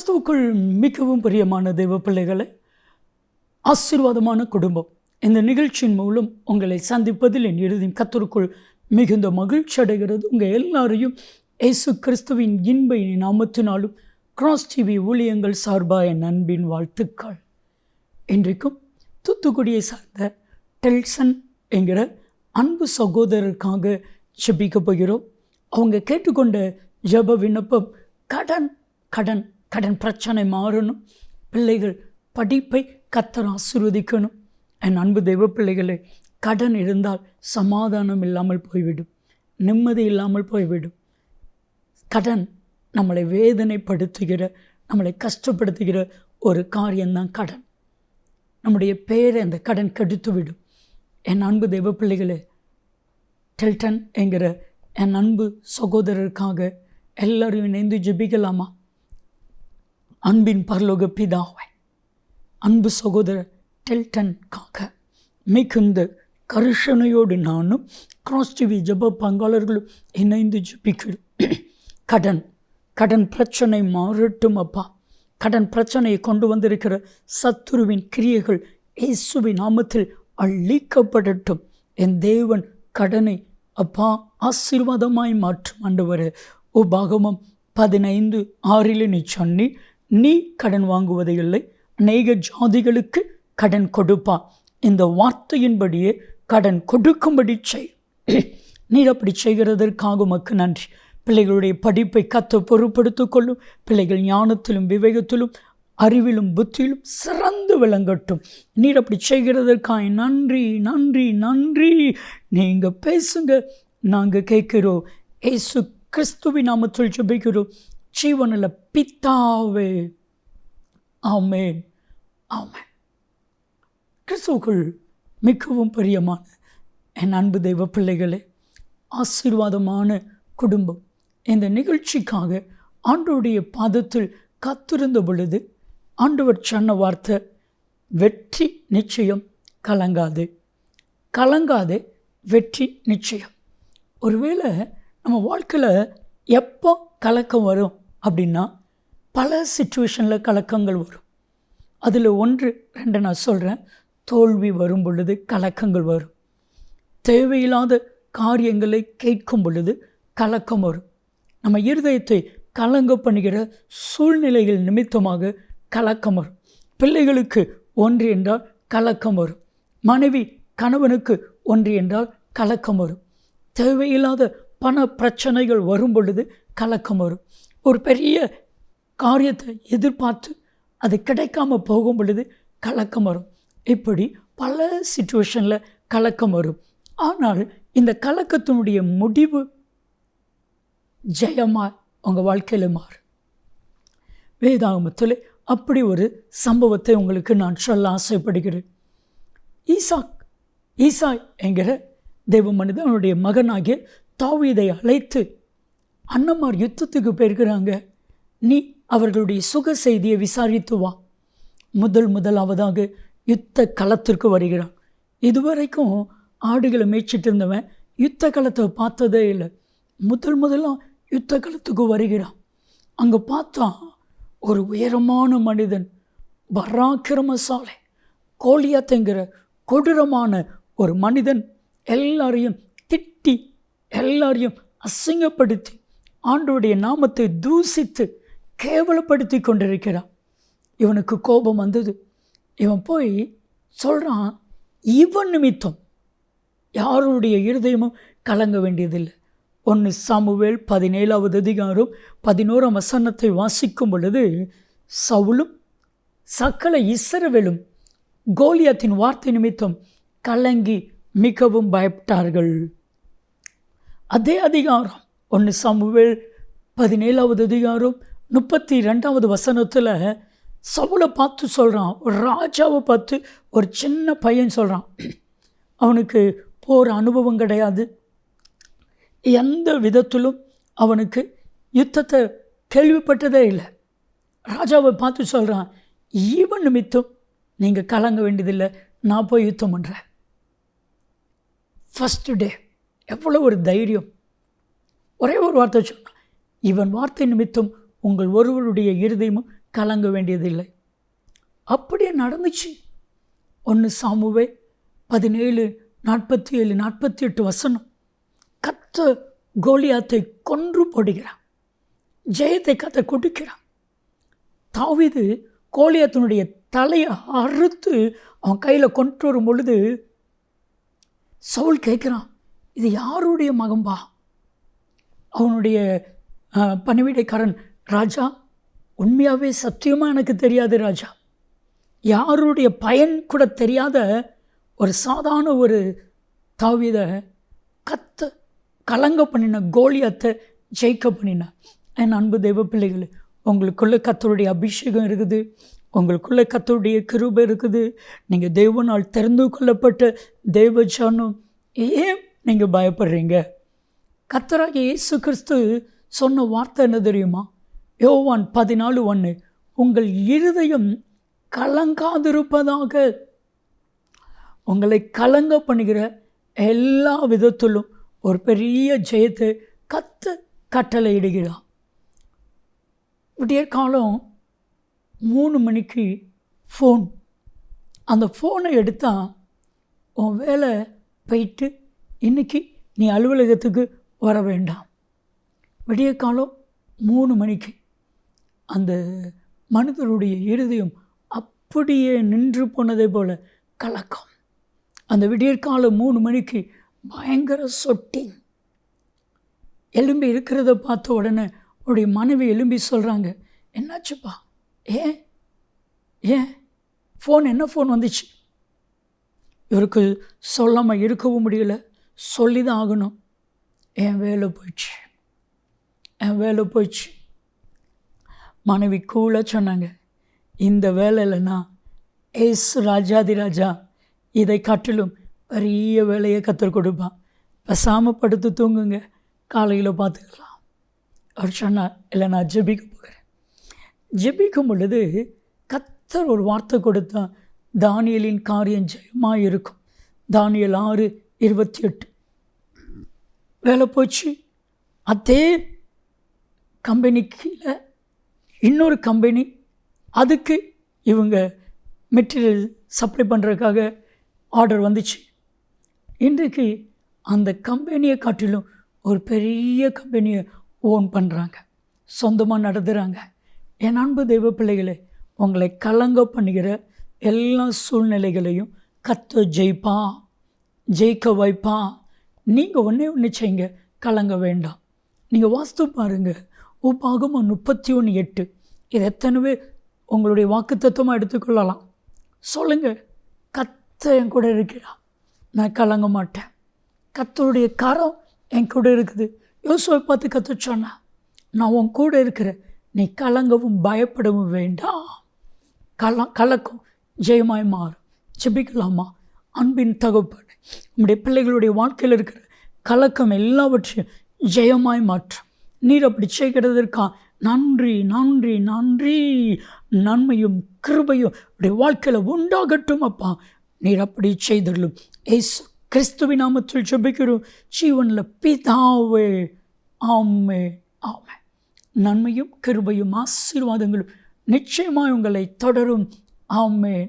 கிறிஸ்துவுக்குள் மிகவும் பிரியமான தெய்வ பிள்ளைகளை, ஆசீர்வாதமான குடும்பம், இந்த நிகழ்ச்சியின் மூலம் உங்களை சந்திப்பதில் என் இறுதியும் கர்த்தருக்குள் மிகுந்த மகிழ்ச்சி அடைகிறது. உங்கள் எல்லாரையும் இயேசு கிறிஸ்துவின் இன்ப நாமத்தினாலும் கிராஸ் டிவி ஊழியங்கள் சார்பாக என் அன்பின் வாழ்த்துக்கள். இன்றைக்கும் தூத்துக்குடியை சார்ந்த டெல்சன் என்கிற அன்பு சகோதரருக்காக ஜெபிக்க போகிறோம். அவங்க கேட்டுக்கொண்ட ஜெப விண்ணப்பம், கடன் கடன் கடன் பிரச்சனை மாறணும், பிள்ளைகள் படிப்பை கர்த்தர் ஆசீர்வதிக்கணும். என் அன்பு தெய்வ பிள்ளைகளே, கடன் இருந்தால் சமாதானம் இல்லாமல் போய்விடும், நிம்மதி இல்லாமல் போய்விடும். கடன் நம்மளை வேதனைப்படுத்துகிற, நம்மளை கஷ்டப்படுத்துகிற ஒரு காரியம்தான் கடன். நம்முடைய பேரை அந்த கடன் கெடுத்துவிடும். என் அன்பு தெய்வ பிள்ளைகளே, டெல்டன் என்கிற என் அன்பு சகோதரருக்காக எல்லாரையும் இணைந்து ஜெபிக்கலாமா? அன்பின் பரலோக பிதாவே, அன்பு சகோதரர் டெல்டனுக்காக மிகுந்த கரிசனையோடு நானும் கிராஸ் டிவி ஜெப பங்காளர்களும் இணைந்து ஜெபிக்கிறோம். கடன் கடன் பிரச்சனை மாறட்டும் அப்பா. கடன் பிரச்சனையை கொண்டு வந்திருக்கிற சத்துருவின் கிரியைகள் இயேசுவின் நாமத்தில் அழிக்கப்படட்டும். என் தேவன் கடனை அப்பா ஆசீர்வாதமாய் மாற்றும் ஆண்டவரே. உபாகமம் 15:6 நீ சொன்னி, நீ கடன் வாங்குவதை இல்லை, அநேக ஜாதிகளுக்கு கடன் கொடுப்பான். இந்த வார்த்தையின்படியே கடன் கொடுக்கும்படி செய். நீர் அப்படி செய்கிறதற்காக உமக்கு நன்றி. பிள்ளைகளுடைய படிப்பை கர்த்தர் பொறுப்படுத்திக் கொள்ளும். பிள்ளைகள் ஞானத்திலும் விவேகத்திலும் அறிவிலும் புத்தியிலும் சிறந்து விளங்கட்டும். நீர் அப்படி செய்கிறதற்காக நன்றி நன்றி நன்றி. நீங்கள் பேசுங்க, நாங்கள் கேட்கிறோம். இயேசு கிறிஸ்துவின் நாமத்தில் ஜெபிக்கிறோம் ஜீவனுள்ள பிதாவே, ஆமென் ஆமென். கிறிஸ்துவுக்குள் மிகவும் பிரியமான என் அன்பு தெய்வ பிள்ளைகளே, ஆசீர்வாதமான குடும்பம், இந்த நிகழ்ச்சிக்காக ஆண்டவருடைய பாதத்தில் காத்திருந்த பொழுது ஆண்டவர் சொன்ன வார்த்தை, வெற்றி நிச்சயம், கலங்காதே கலங்காதே, வெற்றி நிச்சயம். ஒருவேளை நம்ம வாழ்க்கையில் எப்போ கலக்கம் வரும் அப்படின்னா, பல சிச்சுவேஷனில் கலக்கங்கள் வரும். அதில் 1-2 நான் சொல்கிறேன். தோல்வி வரும் பொழுது கலக்கங்கள் வரும். தேவையில்லாத காரியங்களை கேட்கும் பொழுது கலக்கம் வரும். நம்ம இருதயத்தை கலங்க பண்ணுகிற சூழ்நிலைகள் நிமித்தமாக கலக்கம் வரும். பிள்ளைகளுக்கு ஒன்று என்றால் கலக்கம் வரும். மனைவி கணவனுக்கு ஒன்று என்றால் கலக்கம் வரும். தேவையில்லாத பண பிரச்சனைகள் வரும் பொழுது கலக்கம் வரும். ஒரு பெரிய காரியத்தை எதிர்பார்த்து அது கிடைக்காம போகும் பொழுது கலக்கம் வரும். இப்படி பல சிச்சுவேஷனில் கலக்கம் வரும். ஆனால் இந்த கலக்கத்தினுடைய முடிவு ஜெயமாக உங்கள் வாழ்க்கையில் மாறும். வேதாகமத்தில் அப்படி ஒரு சம்பவத்தை உங்களுக்கு நான் சொல்ல ஆசைப்படுகிறேன். ஈசாய் என்கிற தெய்வ மனிதனுடைய மகனாகிய தாவீதை அழைத்து அண்ணமார் யுத்தத்துக்கு போயிருக்கிறாங்க, நீ அவர்களுடைய சுக செய்தியை விசாரித்து வா. முதலாவதாக யுத்த களத்திற்கு வருகிறான். இதுவரைக்கும் ஆடுகளை மேய்ச்சிட்டு இருந்தவன் யுத்த களத்தை பார்த்ததே இல்லை. முதலாக யுத்த களத்துக்கு வருகிறான். அங்கே பார்த்தா ஒரு உயரமான மனிதன், பராக்கிரமசாலை, கோலியாத்துங்கிற கொடூரமான ஒரு மனிதன், எல்லாரையும் திட்டி எல்லாரையும் அசிங்கப்படுத்தி ஆண்டவருடைய நாமத்தை தூசித்து கேவலப்படுத்தி கொண்டிருக்கிறான். இவனுக்கு கோபம் வந்தது. இவன் போய் சொல்கிறான், இவன் நிமித்தம் யாருடைய இருதயமும் கலங்க வேண்டியதில்லை. 1 சாமுவேல் 17:11 வாசிக்கும் பொழுது, சவுலும் சகல இஸ்ரவேலும் கோலியாத்தின் வார்த்தை நிமித்தம் கலங்கி மிகவும் பயப்பட்டார்கள். அதே அதிகாரம் 1 சாமுவேல் 17:32 சவுலை பார்த்து சொல்கிறான், ஒரு ராஜாவை பார்த்து ஒரு சின்ன பையன் சொல்கிறான். அவனுக்கு போகிற அனுபவம் கிடையாது, எந்த விதத்திலும் அவனுக்கு யுத்தத்தை கேள்விப்பட்டதே இல்லை. ராஜாவை பார்த்து சொல்கிறான், இவன் நிமித்தம் நீங்கள் கலங்க வேண்டியதில்லை, நான் போய் யுத்தம் பண்ணுறேன். ஃபஸ்ட்டு டே எவ்வளோ ஒரு தைரியம். ஒரே ஒரு வார்த்தை சொன்னான், இவன் வார்த்தை நிமித்தம் உங்கள் ஒருவருடைய இருதயமும் கலங்க வேண்டியதில்லை. அப்படியே நடந்துச்சு. 1 சாமுவேல் 17:47-48 கர்த்தர் கோலியாத்தை கொன்று போடுகிறார். ஜெயத்தை கர்த்தர் கொடுக்கிறார். தாவீது கோலியாத்தினுடைய தலையை அறுத்து அவன் கையில் கொண்டு வரும் பொழுது சவுல் கேட்குறான், இது யாருடைய மகன்பா? அவனுடைய பணிவிடைக்காரன், ராஜா உண்மையாகவே சத்தியமாக எனக்கு தெரியாது ராஜா, யாருடைய பயன் கூட தெரியாத ஒரு சாதாரண ஒரு தாவீதை கலங்க பண்ணின கோலியாத்தை ஜெயிக்க பண்ணின. என் அன்பு தெய்வ பிள்ளைகள், உங்களுக்குள்ளே கர்த்தருடைய அபிஷேகம் இருக்குது, உங்களுக்குள்ளே கர்த்தருடைய கிருபை இருக்குது. நீங்கள் தேவனால் தெரிந்து கொள்ளப்பட்ட தேவ ஜனம். ஏன் நீங்கள் பயப்படுறீங்க? கர்த்தராகிய இயேசு கிறிஸ்து சொன்ன வார்த்தை என்ன தெரியுமா? யோவான் 14:1, உங்கள் இருதயம் கலங்காதிருப்பதாக. உங்களை கலங்க பண்ணுகிற எல்லா விதத்திலும் ஒரு பெரிய ஜெயத்தை கர்த்தர் கட்டளையிடுகிறார். விடிய காலம் 3 மணிக்கு ஃபோன். அந்த ஃபோனை எடுத்தால் உன் வேலை போயிட்டு இன்றைக்கி நீ அலுவலகத்துக்கு வர வேண்டாம். விடிய காலம் 3 மணிக்கு அந்த மனிதனுடைய இருதயம் அப்படியே நின்று போனதை போல் கலக்கம். அந்த விடியற்காலம் 3 மணிக்கு பயங்கர சொட்டி எலும்பி இருக்கிறத பார்த்த உடனே உடைய மனைவி எலும்பி சொல்கிறாங்க, என்னாச்சுப்பா? ஏன் ஃபோன், என்ன ஃபோன் வந்துச்சு? இவருக்கு சொல்லாமல் இருக்கவும் முடியல, சொல்லி தான் ஆகணும். என் வேலை போயிடுச்சு. மனைவி கூட சொன்னாங்க, இந்த வேலை இல்லைன்னா ஏசு ராஜாதி ராஜா இதை காட்டிலும் பெரிய வேலையை கற்றுக் கொடுப்பான், பேசாமல் படுத்து தூங்குங்க, காலையில் பார்த்துக்கலாம். அவர் சொன்னார், இல்லை நான் ஜெபிக்க போகிறேன். ஜெபிக்கும் பொழுது கர்த்தர் ஒரு வார்த்தை கொடுத்தா, தானியேலின் காரியம் ஜெயமாக இருக்கும். தானியேல் 6:28. வேலை போச்சு. அதே கம்பெனிக்கு இன்னொரு கம்பெனி, அதுக்கு இவங்க மெட்டீரியல் சப்ளை பண்ணுறதுக்காக ஆர்டர் வந்துச்சு. இன்றைக்கு அந்த கம்பெனியை காட்டிலும் ஒரு பெரிய கம்பெனியை ஓன் பண்ணுறாங்க, சொந்தமாக நடத்துகிறாங்க. என் அன்பு தெய்வ பிள்ளைகளே, உங்களை கலங்க பண்ணுகிற எல்லா சூழ்நிலைகளையும் கர்த்தர் ஜெயிக்க வைப்பா. நீங்கள் ஒன்று செய்யுங்க, கலங்க வேண்டாம். நீங்கள் வாஸ்து பாருங்கள், உபாகமம் 31:8. இது எத்தனைவே உங்களுடைய வாக்குத்தத்தமாக எடுத்துக்கொள்ளலாம். சொல்லுங்கள், கர்த்தர் என் கூட இருக்கிறார், நான் கலங்க மாட்டேன். கர்த்தருடைய கரம் என் கூட இருக்குது. யோசுவை பார்த்து கர்த்தர் சொன்னா, நான் உன் கூட இருக்கிறேன், நீ கலங்கவும் பயப்படவும் வேண்டாம். கலக்கம் ஜெயமாய் மாறும். ஜெபிக்கலாமா? அன்பின் தகப்பனே, நம்முடைய பிள்ளைகளுடைய வாழ்க்கையில் இருக்கிற கலக்கம் எல்லாவற்றையும் ஜெயமாய் மாற்றும். நீர் அப்படி செய்கிறதற்கா நன்றி. நன்மையும் கிருபையும் உடைய வாழ்க்கையில் உண்டாகட்டும் அப்பா. நீர் அப்படி செய்தருளும். ஏசு கிறிஸ்துவின் நாமத்தில் ஜெபிக்கிறோம் ஜீவனில் பிதாவே, ஆமென். நன்மையும் கிருபையும் ஆசீர்வாதங்களும் நிச்சயமாய் உங்களை தொடரும். ஆமென்.